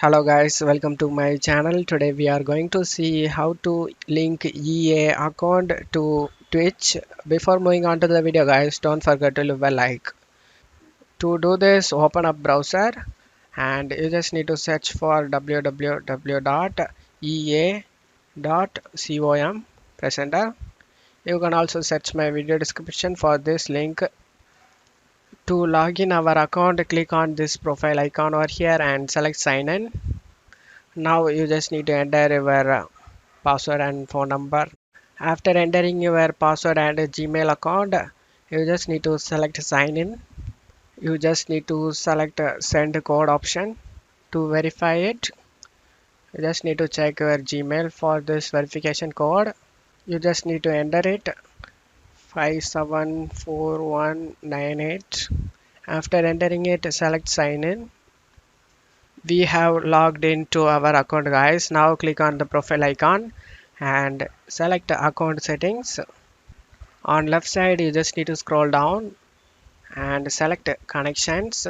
Hello guys, welcome to my channel. Today we are going to see how to link EA account to Twitch. Before moving on to the video guys, don't forget to leave a like. To do this, open up browser and you just need to search for www.ea.com. Press enter. You can also search my video description for this link. To log in our account, click on this profile icon over here and select sign in. Now you just need to enter your password and phone number. After entering your password and Gmail account, you just need to select sign in. You just need to select send code option. To verify it, you just need to check your Gmail for this verification code. You just need to enter it 574198. After entering it, select sign in. We have logged into our account guys. Now click on the profile icon and select account settings. On left side you just need to scroll down and select connections.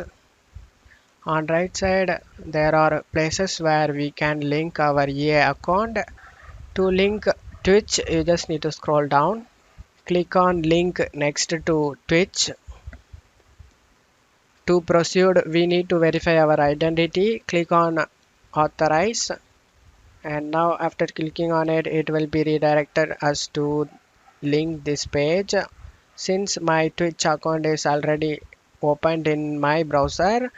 On right side there are places where we can link our EA account. To link Twitch you just need to scroll down, click on link next to Twitch. To proceed we need to verify our identity. Click on authorize, and now after clicking on it, it will be redirected us to link this page. Since my Twitch account is already opened in my browser,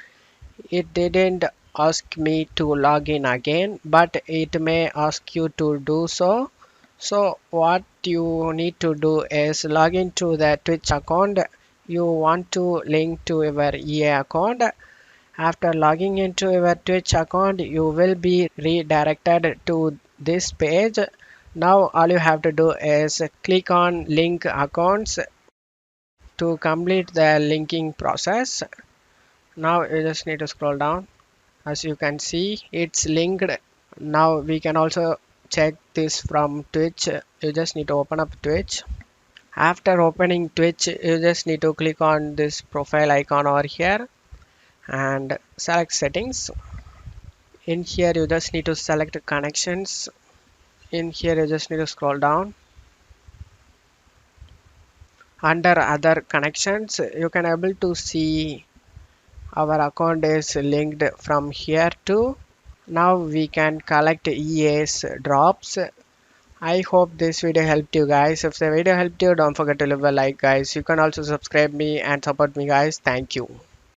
it didn't ask me to log in again, but it may ask you to do so. So what you need to do is log into the Twitch account you want to link to your EA account. After logging into your Twitch account, you will be redirected to this page. Now all you have to do is click on link accounts to complete the linking process. Now you just need to scroll down. As you can see, it's linked. Now we can also check this from Twitch. You just need to open up Twitch. After opening Twitch, you just need to click on this profile icon over here and select settings. In here you just need to select connections. In here you just need to scroll down. Under other connections you can able to see our account is linked from here to. Now we can collect EA's drops. I hope this video helped you guys. If the video helped you, don't forget to leave a like guys. You can also subscribe me and support me guys. Thank you.